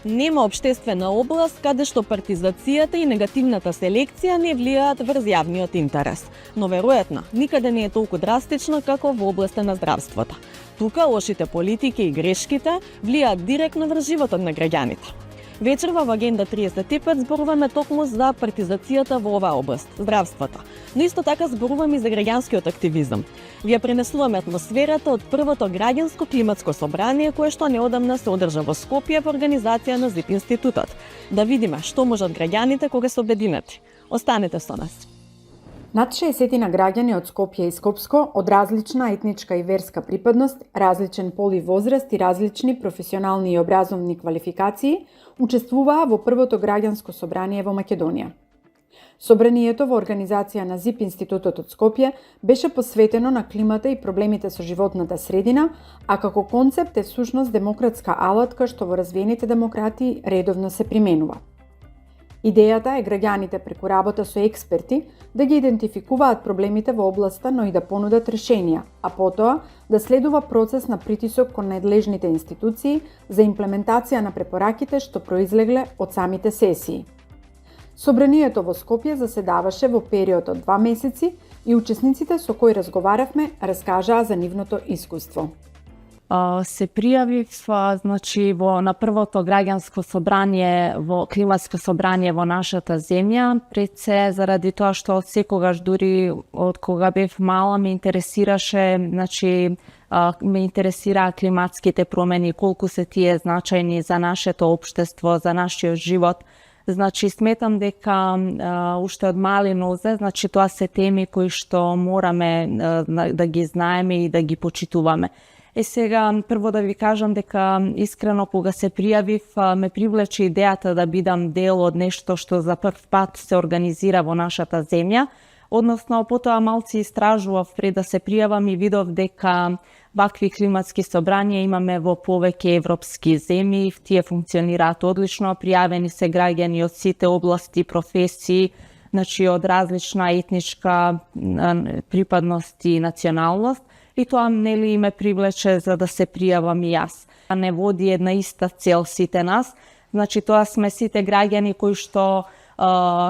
Нема општествена област каде што партизацијата и негативната селекција не влијаат врз јавниот интерес, но веројатно никаде не е толку драстично како во областа на здравството. Тука лошите политики и грешките влијаат директно врз животот на граѓаните. Вечерва во Агенда 35 зборуваме токму за партизацијата во оваа област, здравството, но исто така зборуваме и за граѓанскиот активизам. Ви ја пренесуваме атмосферата од првото граѓанско климатско собрание кое што неодамна се одржа во Скопје во организација на ЗИП институтот. Да видиме што можат граѓаните кога се обединети. Останете со нас. Над 60 граѓани од Скопје и Скопско, од различна етничка и верска припадност, различен пол и возраст и различни професионални и образовни квалификации, учествуваа во првото граѓанско собрание во Македонија. Собранието во организација на ЗИП институтот од Скопје беше посветено на климата и проблемите со животната средина, а како концепт е всушност демократска алатка што во развиените демократии редовно се применува. Идејата е граѓаните преку работа со експерти да ги идентификуваат проблемите во областа, но и да понудат решенија, а потоа да следува процес на притисок кон надлежните институции за имплементација на препораките што произлегле од самите сесии. Собранието во Скопје заседаваше во период од 2 месеци и учесниците со кои разговаравме раскажаа за нивното искуство. Се пријавив на првото граѓанско собрание, климатско собрание во нашата земја, пред се заради тоа што секогаш дури од кога бев мала ме интересираше, ме интересираа климатските промени, колку се тие значајни за нашето општество, за нашиот живот. Сметам дека уште од мали нозе, тоа се теми кои што мораме да ги знаеме и да ги почитуваме. Сега, прво да ви кажам дека искрено кога се пријавив, ме привлече идејата да бидам дел од нешто што за прв пат се организира во нашата земја. Односно, потоа малци истражував пред да се пријавам и видов дека вакви климатски собрања имаме во повеќе европски земји, тие функционираат одлично, пријавени се граѓани од сите области, професии, од различна етничка припадност и националност. И тоа нели ме привлече за да се пријавам и јас. Не води една иста цел сите нас. Тоа сме сите граѓани кои што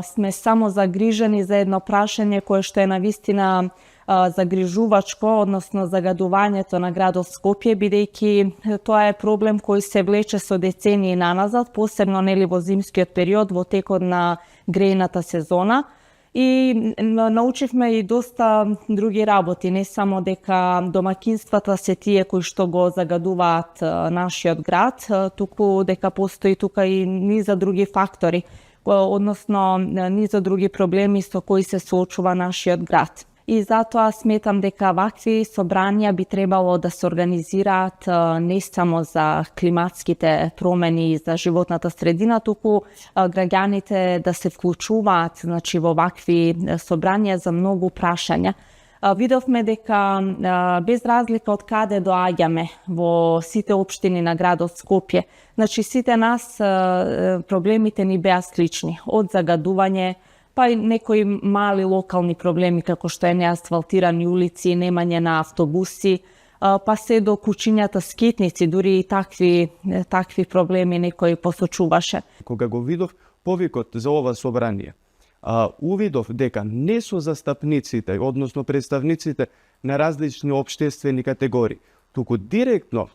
сме само загрижени за едно прашање кое што е навистина загрижувачко, односно загадувањето на градот Скопје, бидејќи тоа е проблем кој се влече со децении наназад, посебно во зимскиот период, во текот на грејната сезона. И научивме и доста други работи, не само дека домакинствата се тие кои што го загадуваат нашиот град, туку дека постои тука и низа други фактори, односно низа други проблеми со кои се соочува нашиот град. И затоа сметам дека вакви собрања би требало да се организираат не само за климатските промени и за животната средина, туку граѓаните да се вклучуваат во вакви собрања за многу прашања. Видовме дека без разлика од каде доаѓаме во сите општини на градот Скопје, сите нас проблемите ни беа слични, од загадување, па и некои мали локални проблеми како што е неасфалтирани улици, немање на автобуси, па се до кучињата скитници, дури и такви проблеми некои посочуваше. Кога го видов повикот за ова собрание, увидов дека не со застапниците, односно представниците на различни општествени категории, туку директно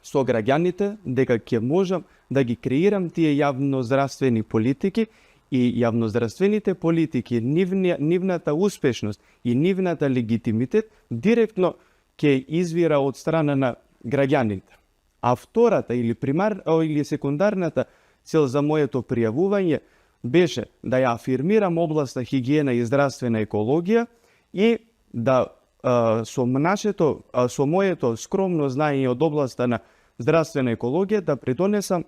со граѓаните, дека ќе можам да ги креирам тие јавноздравствени политики и јавноздравствените политики, нивната успешност и нивната легитимитет директно ќе извира од страна на граѓаните. А втората или секундарната цел за моето пријавување беше да ја афирмирам областа хигиена и здравствена екологија и да со моето скромно знаење од областа на здравствена екологија да придонесам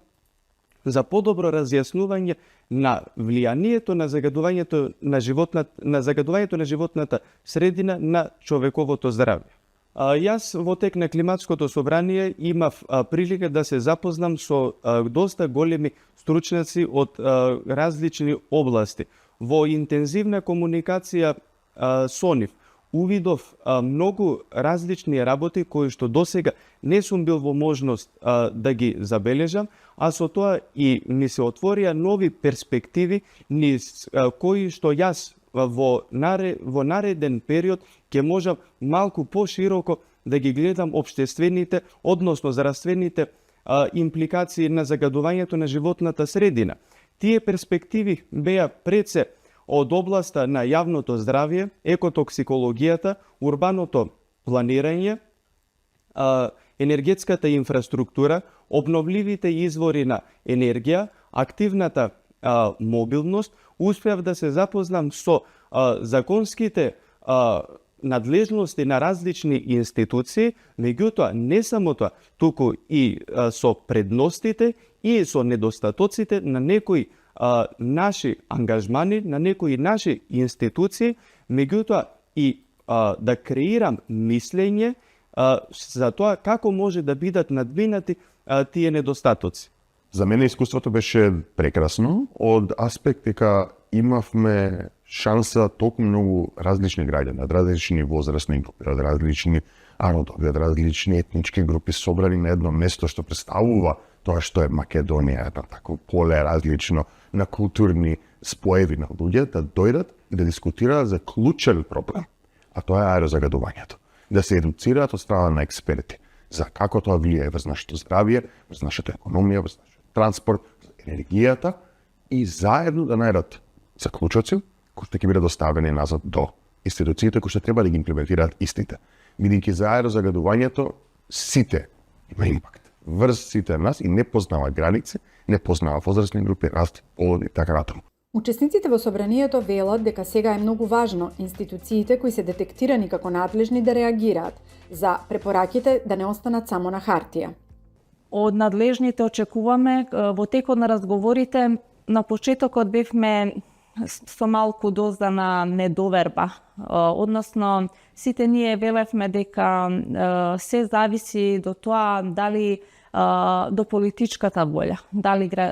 за подобро разјаснување на влијанието на загадувањето на животната средина на човековото здравје. Јас во тек на климатското собрание имав прилика да се запознам со доста големи стручњаци од различни области. Во интензивна комуникација со нив увидов многу различни работи кои што досега не сум бил во можност да ги забележам, а со тоа и ми се отворија нови перспективи низ кои што јас во нареден период ќе можам малку пошироко да ги гледам општествените, односно здравствените импликации на загадувањето на животната средина. Тие перспективи беа пред се од областа на јавното здравје, екотоксикологијата, урбаното планирање, енергетската инфраструктура, обновливите извори на енергија, активната мобилност. Успеав да се запознам со законските надлежности на различни институции, меѓутоа не само тоа, туку и со предностите и со недостатоците на некои наши ангажмани, на некои наши институции, меѓутоа и да креирам мислење за тоа како може да бидат надминати тие недостатоци. За мене искуството беше прекрасно од аспект дека имавме шанса толку многу различни граѓани, од различни возрастни групи, од различни родови, од различни етнички групи собрани на едно место што представува тоа што е Македонија, едно тако поле различно на културни споеви на луѓе, да дојдат и да дискутираат за клучен проблем, а тоа е аерозагадувањето. Да се едуцираат од страна на експерти за како тоа влијае врз нашето здравје, врз нашата економија, врз нашиот транспорт, енергијата и заедно да најдат заклучоци кои ќе бидат доставени назад до институциите кои што треба да ги имплементираат истите. Бидејќи за аерозагадувањето сите има импакт врз сите нас и не познава граници, не познава возрастни групи, раст, полоди и така натаму. Учесниците во собранието велат дека сега е многу важно институциите кои се детектирани како надлежни да реагираат за препораките да не останат само на хартија. Од надлежните очекуваме во текот на разговорите, на почетокот бевме со малку доза на недоверба. Односно, сите ние велевме дека се зависи до тоа дали до политичката волја,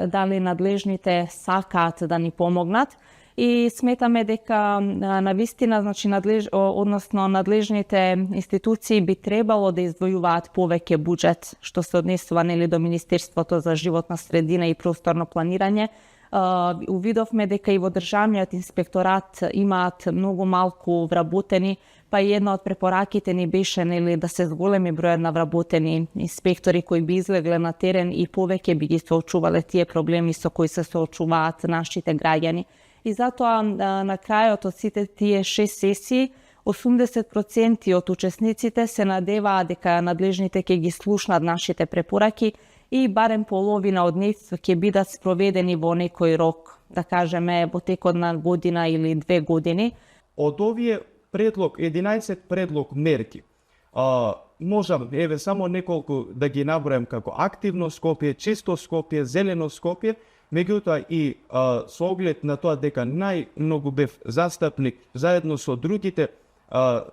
дали надлежните сакаат да ни помогнат и сметаме дека на вистина, значи надлежните институции би требало да издвојуваат повеќе буџет што се однесува до Министерството за животна средина и просторно планирање. Увидовме дека и во државниот инспекторат имаат многу малку вработени, па и една од препораките ни беше да се зголеми бројот на вработени инспектори кои би излегле на терен и повеќе би ги соочувале тие проблеми со кои се соочуваат нашите граѓани. И затоа на крајот од сите тие 6 сесии 80% од учесниците се надеваа дека надлежните ќе ги слушнат нашите препораки и барем половина од нив ќе бидат спроведени во некој рок, да кажеме во текот на година или 2 години. Од овие 11 предлог мерки, можам само неколку да ги набројам како активно Скопје, чисто Скопје, зелено Скопје, меѓутоа и со оглед на тоа дека најмногу бев застапник заедно со другите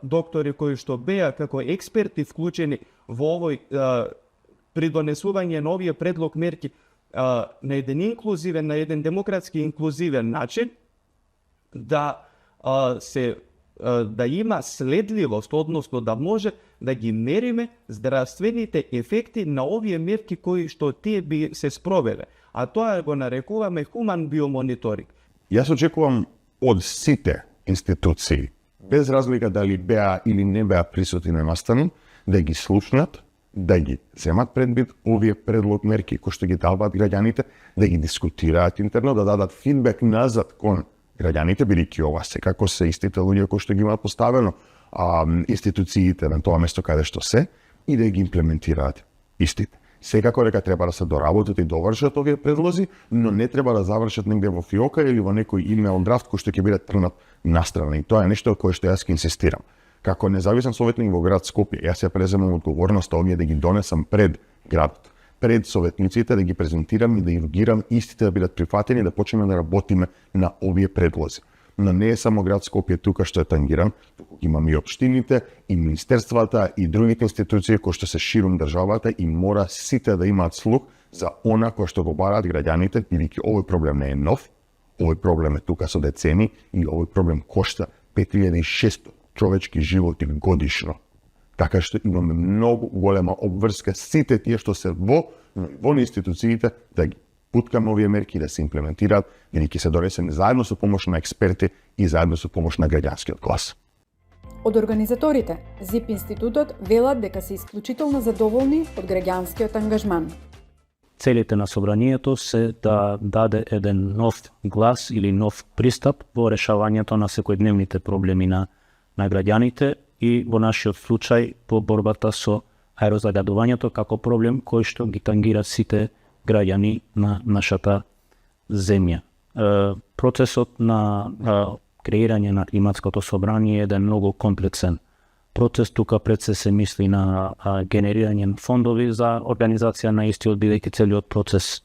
доктори кои што беа како експерти вклучени во овој придонесување на овие предлог мерки на еден инклузивен, на еден демократски инклузивен начин, да има следливост, односно да може да ги мериме здравствените ефекти на овие мерки кои што тие би се спровеле. А тоа го нарекуваме хуман биомониторинг. Јас очекувам од сите институции, без разлика дали беа или не беа присутни на настанот, да ги слушнат, да ги земат предвид овие предлог мерки кои што ги даваат граѓаните, да ги дискутираат интерно, да дадат фидбек назад кон граѓаните, бидејќи ова секако се истите луѓе кои што ги имаат поставено институциите на тоа место каде што се и да ги имплементираат истите. Секако дека треба да се доработат и довршат овие предлози, но не треба да завршат негде во фиока или во некој имейл драфт кој што ќе биде трнат настрана. И тоа е нешто кое што јас ќе инсистирам. Како независен советник во град Скопје, јас ја преземам одговорноста овие да ги донесам пред градот, пред советниците, да ги презентирам и да ирогирам истите да бидат прифатени, да почнеме да работиме на овие предлози. Но не е само град Скопје тука што е тангиран, туку имаме и општините, и министерствата, и другите институции кои што се ширум државата и мора сите да имаат слух за она кој што го бараат граѓаните, бидејќи овој проблем не е нов, овој проблем е тука со децени и овој проблем кошта 5600 човечки животи годишно. Така што имаме многу голема обврска сите тие што се во институциите да ги путкаме овие мерки да се имплементираат и ќе се донесени заедно со помош на експерти и заедно со помош на граѓанскиот клас. Од организаторите, ЗИП институтот велат дека се исклучително задоволни од граѓанскиот ангажман. Целите на собранието се да даде еден нов глас или нов пристап во решавањето на секојдневните проблеми на граѓаните и во нашиот случај по борбата со аерозагадувањето како проблем кој што ги тангира сите граѓани на нашата земја. Процесот на креирање на климатското собрание е еден многу комплексен процес. Тука пред се мисли на генерирање на фондови за организација на истиот, бидејќи целиот процес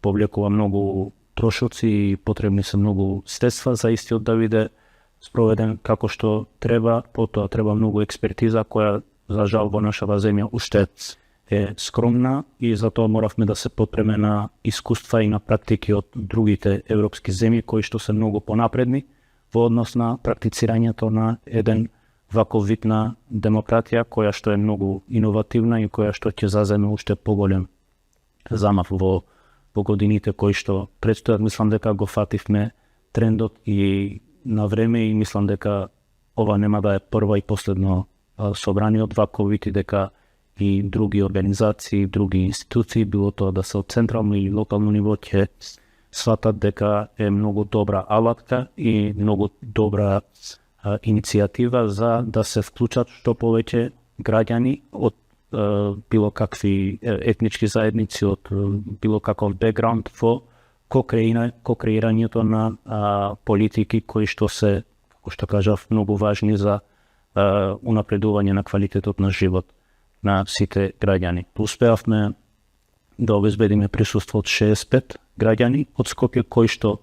повлекува многу трошоци и потребни се многу средства за истиот да биде спроведен како што треба. Потоа треба многу експертиза која за жал во нашата земја уште е скромна и затоа моравме да се подпреме на искуства и на практики од другите европски земји кои што се многу понапредни во однос на практицирањето на еден ваков вид на демократија која што е многу иновативна и која што ќе заземе уште поголем замав во годините кои што предстојат. Мислам дека го фативме трендот и на време и мислам дека ова нема да е прва и последно собрание од ваков вид и дека и други организации, други институции, било тоа да се од централно или локално ниво, ќе сватат дека е многу добра алатка и многу добра иницијатива за да се вклучат што повеќе граѓани од било какви етнички заедници, од било каков бекграунд во кокреирањето на политики кои што се, како што кажав, многу важни за унапредување на квалитетот на живот на сите граѓани. Успеавме да обезбедиме присуство од 65 граѓани од Скопје кои што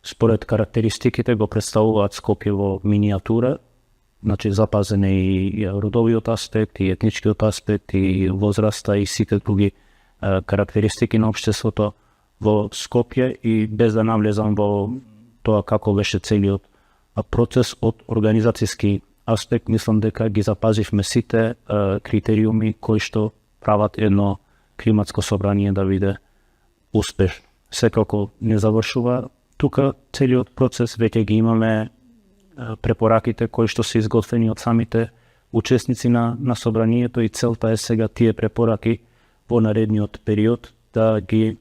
според карактеристиките го представуваат Скопје во минијатура, значи запазен е и родовиот аспект, и етничкиот аспект, и возраста, и сите други карактеристики на општеството во Скопје, и без да навлезам во тоа како беше целиот процес од организацијски аспект, мислам дека ги запазивме сите критериуми кои што прават едно климатско собрание да биде успешно. Секако не завршува тука целиот процес, веќе ги имаме препораките кои што се изготвени од самите учесници на собранието и целта е сега тие препораки во наредниот период да ги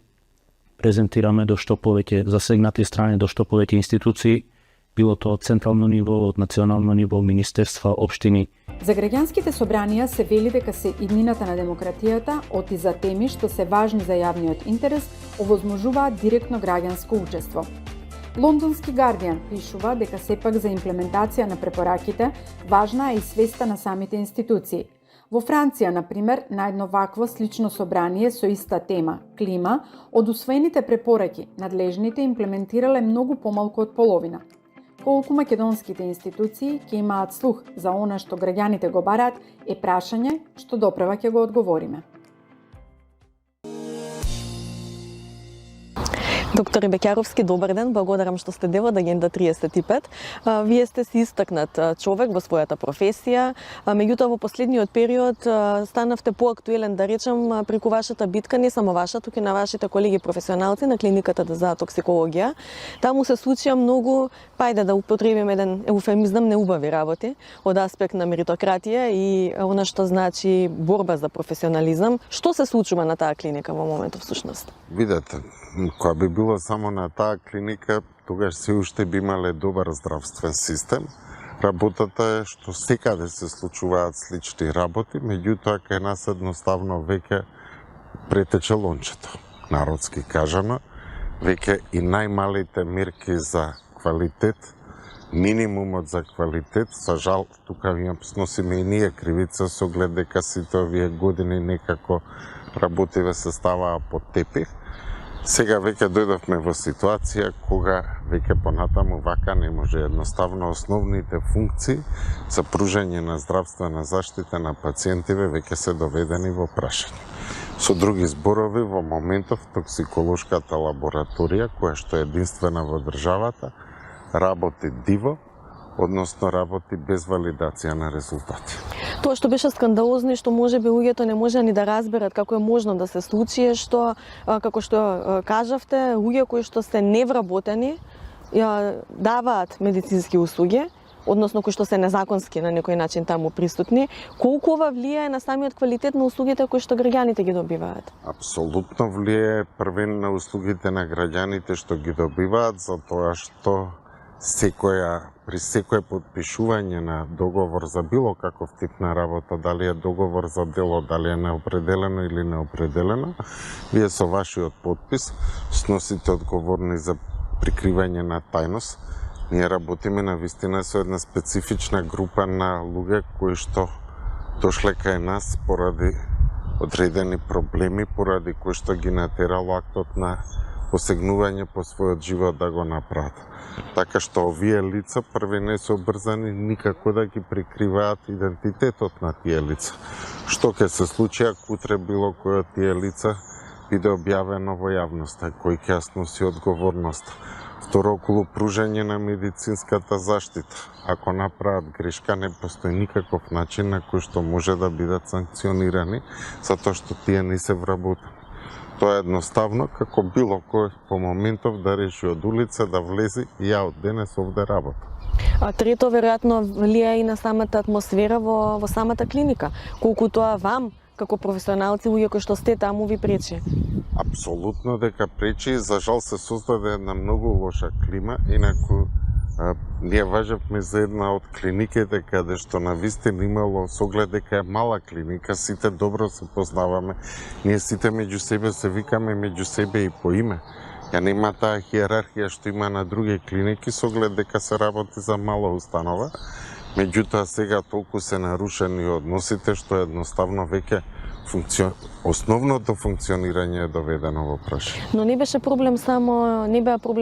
презентираме до што повеќе засегнати страни, до што повеќе институции, било тоа од централно ниво, од национално ниво, министерства, општини. За граѓанските собранија се вели дека се иднината на демократијата оти за теми што се важни за јавниот интерес овозможуваат директно граѓанско учество. Лондонски Guardian пишува дека сепак за имплементација на препораките важна е и свеста на самите институции. Во Франција, например, на едно вакво слично собрание со иста тема, клима, од усвоените препораки, надлежните имплементирале многу помалку од половина. Колку македонските институции ќе имаат слух за она што граѓаните го бараат е прашање што допрева ќе го одговориме. Доктор Бекјаровски, добар ден, благодарам што сте дел од Агенда 35. Вие сте си истакнат човек во својата професија, меѓутоа во последниот период станавте поактуелен, да речем, преку вашата битка, не само ваша, туку и на вашите колеги професионалци на клиниката за токсикологија. Таму се случија многу, пајде да употребиме еден еуфемизам, неубави работи од аспект на меритократија и она што значи борба за професионализам. Што се случува на таа клиника во моментов всушност? Видете, кога би било само на таа клиника, тогаш се уште би имале добар здравствен систем. Работата е што секаде се случуваат слични работи, меѓутоа кај нас едноставно веќе претече лончето. Народски кажано, веќе и најмалите мерки за квалитет, минимумот за квалитет, за жал, тука ми сносиме и ние кривица со оглед дека сите овие години некако работиве се ставаа под тепих. Сега веќе дојдовме во ситуација кога веќе понатаму вака не може, едноставно основните функции за пружање на здравствена заштита на пациентиве веќе се доведени во прашање. Со други зборови, во моментов токсиколошката лабораторија, која што е единствена во државата, работи диво, односно работи без валидација на резултати. Тоа што беше скандалозно и што можеби луѓето не може ни да разберат како е можно да се случи е што, како што кажавте, луѓе кои што се невработени даваат медицински услуги, односно кои што се незаконски на некој начин таму присутни, колку ова влијае на самиот квалитет на услугите кои што граѓаните ги добиваат? Апсолутно влијае првен на услугите на граѓаните што ги добиваат, затоа што при секое подпишување на договор за било каков тип на работа, дали е договор за дело, дали е неопределено или неопределено, вие со вашиот подпис сносите одговорни за прикривање на тајност. Ние работиме на вистина со една специфична група на луѓе кои што дошле кај нас поради одредени проблеми, поради кои што ги натерало актот на посегнување по својот живот да го направат. Така што овие лица први не се обрзани никако да ги прикриваат идентитетот на тие лица. Што ќе се случи ако утре било кој од тие лица биде објавено во јавноста, кој ќе сноси одговорност. Второ, околу пружање на медицинската заштита. Ако направат грешка, не постои никаков начин на кој што може да бидат санкционирани, затоа што тие не се вработени. Тоа е едноставно како било кој по моментов да реши од улица да влезе и ја од денес овде работа. А трето, веројатно, влијае и на самата атмосфера во самата клиника. Колку тоа вам, како професионалци, луѓе кои што сте таму, ви пречи? Апсолутно дека пречи. За жал се создаде една многу лоша клима, инаку ние важевме за една од клиниките каде што на вистина имало соглед дека е мала клиника, сите добро се познаваме, ние сите меѓу себе се викаме меѓу себе и по име. Ја нема таа хиерархија што има на други клиники, соглед дека се работи за мала установа. Меѓутоа сега толку се нарушени односите што едноставно веќе основното функционирање е доведено во прашање. Но не беа проблем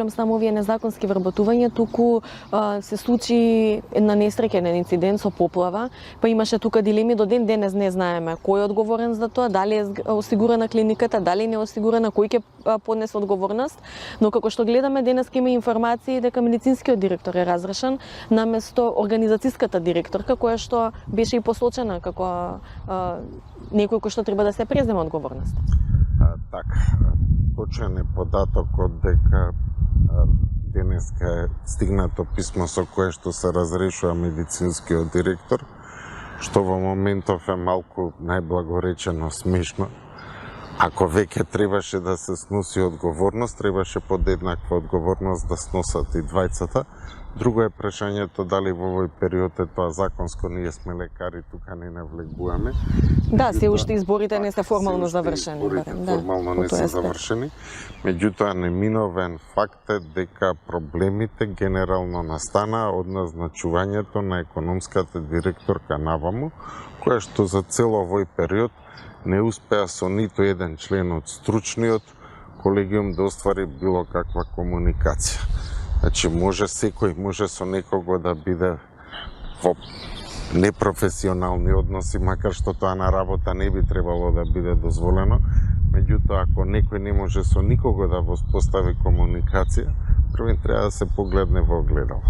само овие незаконски вработувања, туку се случи една несреќа, еден инцидент со поплава, па имаше тука дилеми, до ден денес не знаеме кој е одговорен за тоа, дали е осигурана клиниката, дали не е осигурана, кој ќе поднесе одговорност, но како што гледаме денес има информации дека медицинскиот директор е разрешен наместо организацијската директорка која што беше и посочена како некој кој што треба да се преземе одговорност. Така, точен е податокот дека денеска е стигнато писмо со кое што се разрешува медицинскиот директор, што во моментов е малку најблагоречено смешно. Ако веќе требаше да се сноси одговорност, требаше подеднаква одговорност да сносат и двајцата. Друго е прашањето дали во овој период е тоа законско, ние сме лекари, тука не навлегуваме. Да, се уште изборите не се формално завршени. Формално не се завршени. Меѓутоа, неминовен факт е дека проблемите генерално настанаа од назначувањето на економската директорка наваму, која што за цел овој период не успеа со ниту еден член од стручниот колегиум да оствари било каква комуникација. Значи, секој може со некого да биде во непрофесионални односи, макар што тоа на работа не би требало да биде дозволено. Меѓутоа, ако некој не може со никого да воспостави комуникација, првен треба да се погледне во огледало.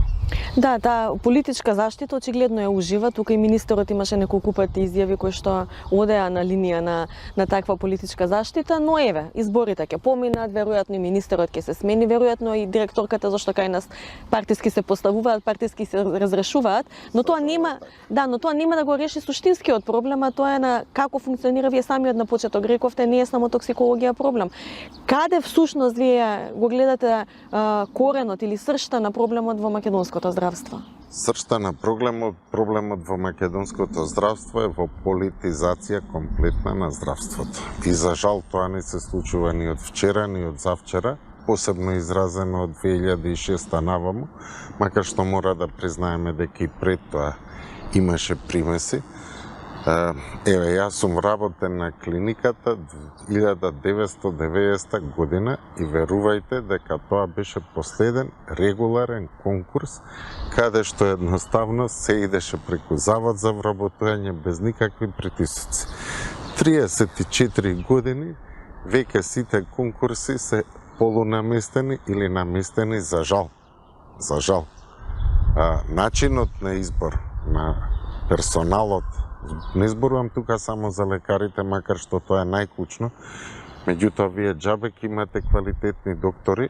Да, таа политичка заштита очигледно ја ужива. Тука и министерот имаше неколку пати изјави кои што одеа на линија на таква политичка заштита, но еве, изборите ќе поминат, веројатно и министерот ќе се смени, веројатно и директорката, зашто кај нас партиски се поставуваат, партиски се разрешуваат, но тоа нема да го реши суштинскиот проблем, а тоа е на како функционира, вие самиот на почеток рековте, не е само токсикологија проблем. Каде всушност вие го гледате коренот или сршта на проблемот во македонското здравство? Сршта на проблемот во македонското здравство е во политизација комплетна на здравството. И за жал тоа не се случува ни од вчера, ни од завчера, посебно изразено од 2006 наваму, макар што мора да признаеме дека и пред тоа имаше примеси. Еве, јас сум работен на клиниката 1990 година и верувајте дека тоа беше последен регуларен конкурс каде што едноставно се идеше преку завод за вработување без никакви притисоци. 34 години веќе сите конкурси се полунаместени или наместени за жал. За жал. начинот на избор на персоналот, не зборувам тука само за лекарите, макар што тоа е најклучно, меѓутоа вие џабе ќе имате квалитетни доктори,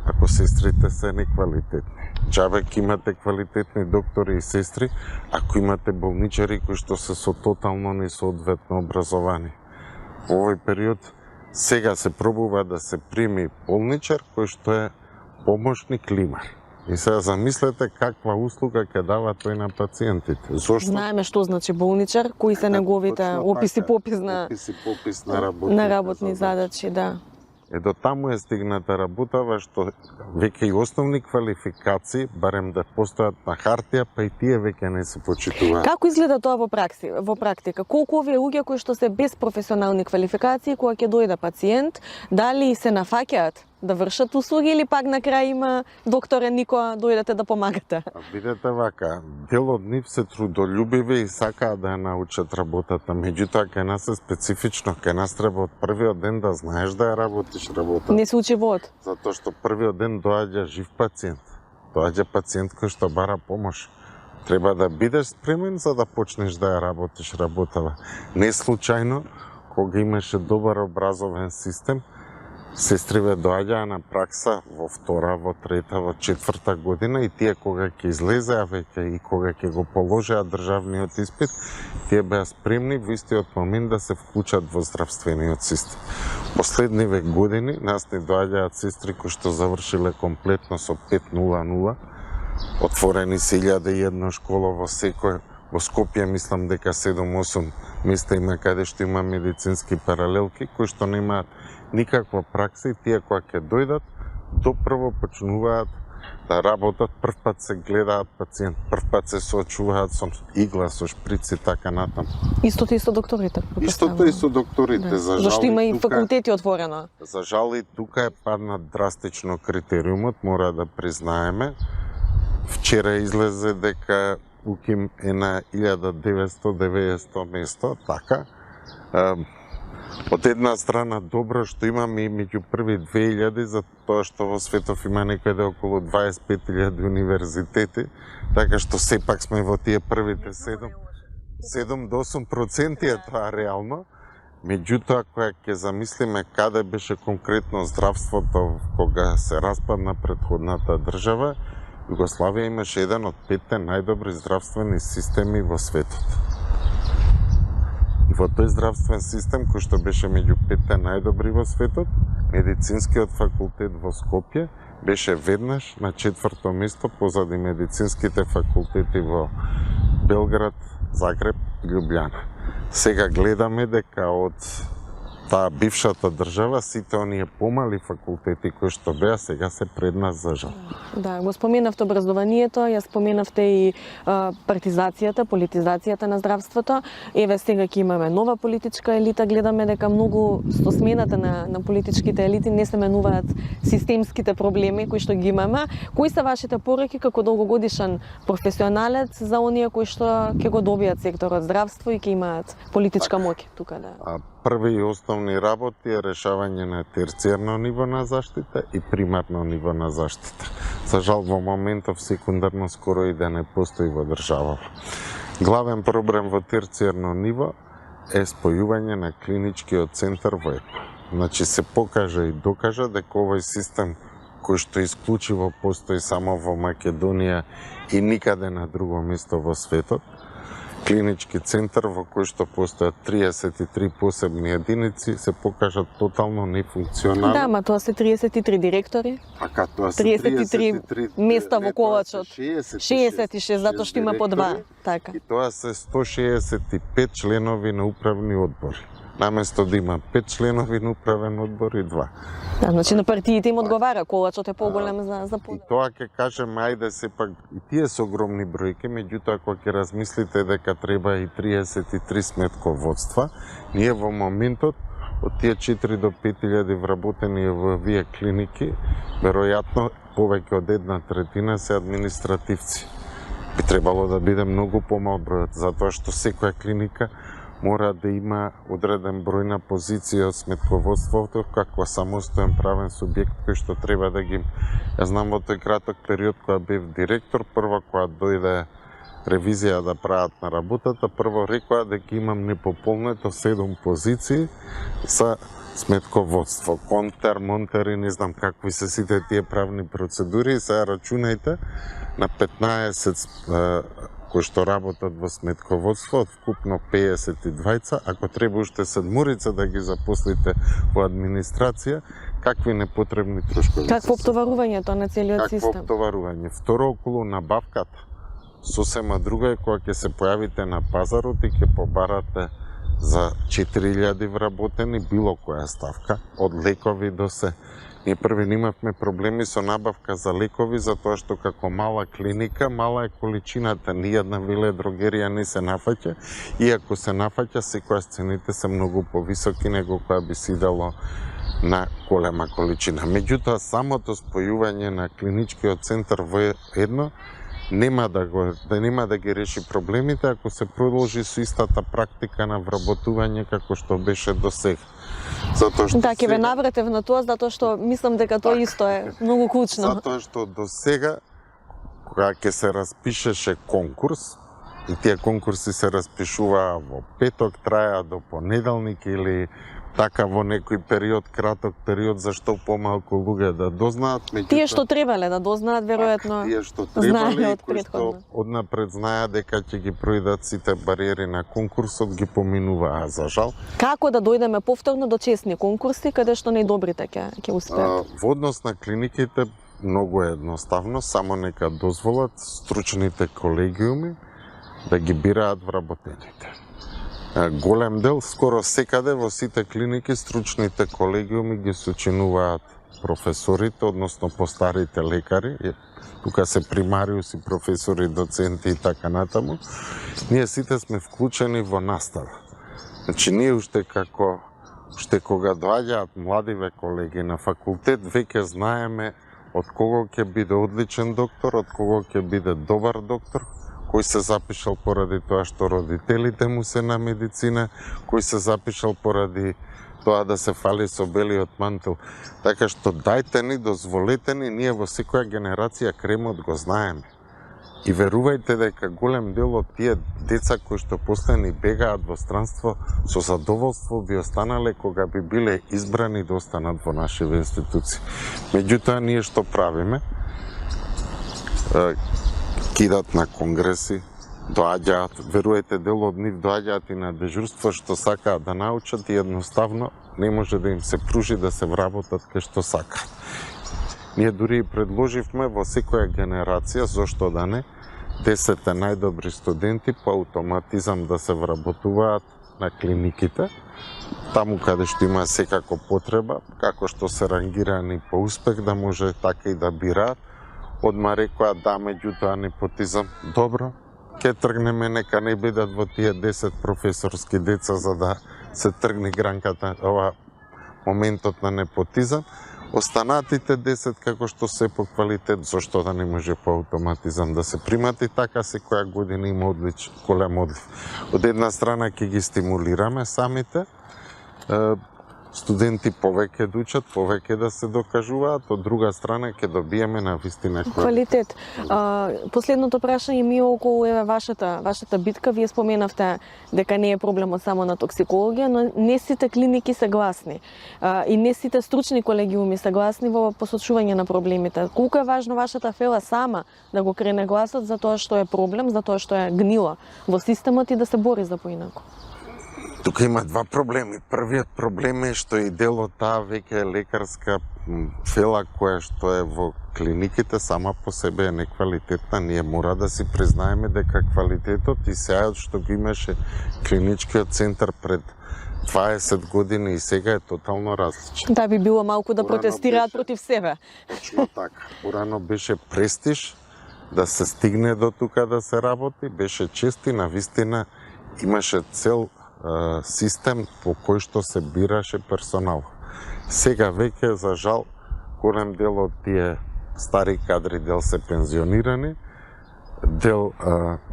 ако сестрите се неквалитетни. Џабе ќе имате квалитетни доктори и сестри, ако имате болничари кои што се со тотално несоодветно образовани. Во овој период сега се пробува да се прими болничар кој што е помошник лимар. И сега замислете каква услуга ќе дава тој на пациентите. Зошто? Знаеме што значи болничар, кои се неговите описи попис на работни задачи, да. До таму е стигната работава што веќе и основни квалификации, барем да постојат на хартија, па и тие веќе не се почитуваат. Како изгледа тоа во практика? Колку овие луѓе кои што се без професионални квалификации, кога ќе дојде пациент, дали се нафаќаат да вршат услуги или пак на крај има докторе никоја дојдете да помагате? Видете вака, дел од нив се трудолюбиви и сакаат да ја научат работата, меѓутоа кај нас е специфично, кај нас треба од првиот ден да знаеш да ја работиш работата. Не се учи вод. Затоа што првиот ден доаѓа жив пациент, доаѓа пациент кој што бара помош. Треба да бидеш спремен за да почнеш да ја работиш работава. Не случајно, кога имаше добар образовен систем, сестриве доаѓаа на пракса во втора, во трета, во четврта година и тие кога ќе излезеа веќе и кога ќе го положеа државниот испит, тие беа спремни во истиот момент да се вклучат во здравствениот систем. Последниве години нас ни доаѓаат сестри кои што завршиле комплетно со 5.00, отворени се 1001 школа во секој. Во Скопје мислам дека 7-8 места има каде што има медицински паралелки кои што немаат никаква пракса и тие кои ќе дојдат, допрво почнуваат да работат, прв пат се гледаат пациент, прв пат се соочуваат со игла, со шприци, така натаму. Истото и со докторите. Истото и со докторите, да. за жал. Зашто има и тука, факултети отворено. За жал и тука е паднат драстично критериумот, мора да признаеме. Вчера излезе дека УКИМ е на 1990 место, така. Од една страна добро што имаме и меѓу први 2000, за тоа што во светов има некаде околу 25.000 универзитети, така што сепак сме во тие првите 7 до 8% е тоа реално. Меѓутоа, кога ќе замислиме каде беше конкретно здравството кога се распадна претходната држава, Југославија имаше еден од 5 најдобри здравствени системи во светот. И во тој здравствен систем, кој што беше меѓу 5 најдобри во светот, медицинскиот факултет во Скопје беше веднаш на 4-то место позади медицинските факултети во Белград, Загреб и Љубљана. Сега гледаме дека од таа бившата држава сите оние помали факултети кои што беа сега се пред нас за жал. Да, го споменавте образованието, ја споменавте и партизацијата, политизацијата на здравството. Еве сега ќе имаме нова политичка елита, гледаме дека многу со смената на политичките елити не се менуваат системските проблеми кои што ги имаме. Кои се вашите пораки како долгогодишен професионалец за оние кои што ќе го добијат секторот здравство и ќе имаат политичка моќ тука да? Први и основни работи е решавање на терцијарно ниво на заштита и примарно ниво на заштита. За жал во моментов секундарно скоро и да не постои во државава. Главен проблем во терцијарно ниво е спојување на клиничкиот центар во ЕПО. Значи се покажа и докажа дека овој систем кој што исклучиво постои само во Македонија и никаде на друго место во светот, клинички центар во кој што постојат 33 посебни единици се покажат тотално нефункционални. Да, ма тоа се 33 директори. Така, тоа се 33 места во колачот. 66, затоа што има по 2. Така. И тоа се 165 членови на управни одбори. Наместо да има 5 членови на управен одбор и 2. Да, значи на партиите им одговара, колачот е поголем за И тоа ќе кажеме, ајде сепак, и тие се огромни бројки, меѓутоа кога ќе размислите дека треба и 33 сметководства, ние во моментот од тие 4 до 5.000 вработени во овие клиники, веројатно повеќе од 1/3 се административци. Би требало да биде многу помал бројот, затоа што секоја клиника мора да има одреден број на позиции од сметководството како самостоен правен субјект кој што треба да ги... Ја знам во тој краток период кога бев директор, прво кога дојде ревизија да прават на работата, прво рекоа дека имам непополнето 7 позиции за сметководство, контер, монтер и не знам какви се сите тие правни процедури и сега рачунајте на 15 кои што работат во сметководство, од вкупно 52, ако треба уште 7 да ги запослите во администрација, какви непотребни трошкови. Какво оптоварувањето на целиот систем? Какво оптоварување? Второ, околу набавката. Сосема друга е кога ќе се појавите на пазарот и ќе побарате за 4000 вработени било која ставка, од лекови до се. Ние први имавме проблеми со набавка за лекови, затоа што како мала клиника, мала е количината, ниједна веледрогерија не се нафаќа, и ако се нафаќа, секојаш цените се многу повисоки него која би си дало на голема количина. Меѓутоа, самото спојување на клиничкиот центар во едно нема да ги реши проблемите ако се продолжи со истата практика на вработување како што беше до сега. Затоа што да, ќе ве навратев на тоа, затоа што мислам дека тоа исто е многу клучно. Затоа што до сега, кога ќе се распишеше конкурс, и тие конкурси се распишуваа во петок, траја до понеделник или така во некој период, краток период, зашто помалку луѓе да дознаат. Тие што требале да дознаат, веројатно, тие што требале од претходно. Однапред знаеа дека ќе ги пројдат сите бариери на конкурсот, ги поминуваа, за жал. Како да дојдеме повторно до честни конкурси, каде што најдобрите ќе успеат? Во однос на клиниките, многу е едноставно, само нека дозволат стручните колегиуми да ги бираат вработените. Голем дел, скоро секаде во сите клиники, стручните колегиуми ги сочинуваат професорите, односно постарите лекари, тука се примариуси, професори, доценти и така натаму. Ние сите сме вклучени во настава. Значи, ние уште кога доаѓаат младиве колеги на факултет, веќе знаеме од кого ќе биде одличен доктор, од кого ќе биде добар доктор, кој се запишал поради тоа што родителите му се на медицина, кој се запишал поради тоа да се фали со белиот мантел. Така што дајте ни, дозволете ни, ние во секоја генерација кремот го знаеме. И верувајте дека голем дел од тие деца кои што после ни бегаат во странство, со задоволство би останале кога би биле избрани да останат во нашите институции. Меѓутоа, ние што правиме? Кидат на конгреси, доаѓаат, веруете, дел од нив доаѓаат и на дежурство што сакаат да научат и едноставно не може да им се пружи да се вработат кај што сакаат. Ние дури и предложивме во секоја генерација, зошто да не, 10 најдобри студенти по автоматизам да се вработуваат на клиниките, таму каде што има секако потреба, како што се рангирани по успех, да може така и да бираат. Одма рекоа да, меѓутоа непотизам. Добро, ќе тргнеме, нека не бидат во тие 10 професорски деца за да се тргне гранката, ова моментот на непотизам. Останатите 10 како што се по квалитет, зошто да не може по автоматизам да се примат и така секоја година има голем одлив. Од една страна ќе ги стимулираме самите, студенти повеќе да учат, повеќе да се докажуваат, од друга страна ќе добиеме на вистина квалитет. Последното прашање ми е околу вашата битка. Вие споменавте дека не е проблемот само на токсикологија, но не сите клиники се гласни и не сите стручни колегиуми се гласни во посочување на проблемите. Колку е важно вашата фела сама да го крене гласот за тоа што е проблем, за тоа што е гнила во системот и да се бори за поинаку? Тука има два проблеми. Првиот проблем е што и дел од таа веќе лекарска фела која што е во клиниките сама по себе е неквалитетна. Ние мора да си признаеме дека квалитетот и сеајот што го имаше клиничкиот центар пред 20 години и сега е тотално различен. Да, би било малку да протестираат против себе. Точно така. Порано беше престиж да се стигне до тука да се работи, беше чест и навистина имаше цел систем по кој што се бираше персонал. Сега веќе, за жал, голем дел од тие стари кадри дел се пензионирани, дел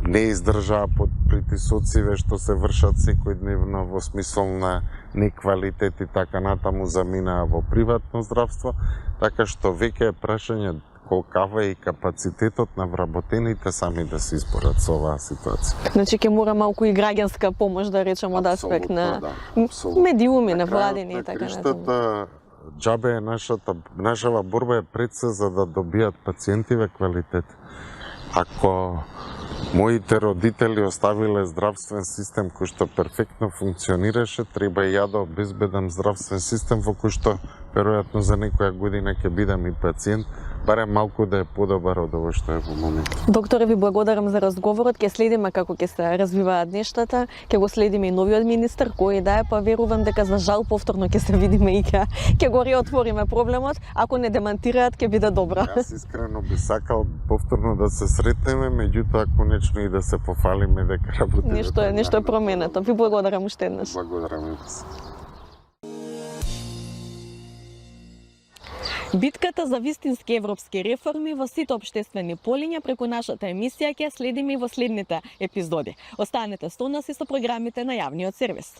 не издржаа под притисоциве што се вршат секојдневно во смисол на неквалитет и така натаму заминаа во приватно здравство, така што веќе е прашање колкава е и капацитетот на вработените сами да се изборат со оваа ситуација. Значи ќе мора малку и граѓанска помош да речеме од аспект на медиуми, на владини и така натаму. Џабе е нашава борба е пред се за да добијат пациентиве квалитет. Ако моите родители оставиле здравствен систем кој што перфектно функционираше, треба и ја да обезбедам здравствен систем во кој што веројатно за некоја година ќе бидам и пациент, барем малку да е подобар од ово што е во моментот. Докторе, ви благодарам за разговорот. Ќе следиме како ќе се развиваат нештата, ќе го следиме и новиот министер кој да е, па верувам дека за жал повторно ќе се видиме и ќе го реотвориме проблемот. Ако не демантираат, ќе биде добро. Јас искрено би сакал повторно да се сретнеме, меѓутоа конечно и да се пофалиме дека работиме. Нешто е променето. Ви благодарам уште еднаш. Благодарам и вас. Битката за вистински европски реформи во сите општествени полиња преку нашата емисија ќе следиме и во следните епизоди. Останете со нас и со програмите на јавниот сервис.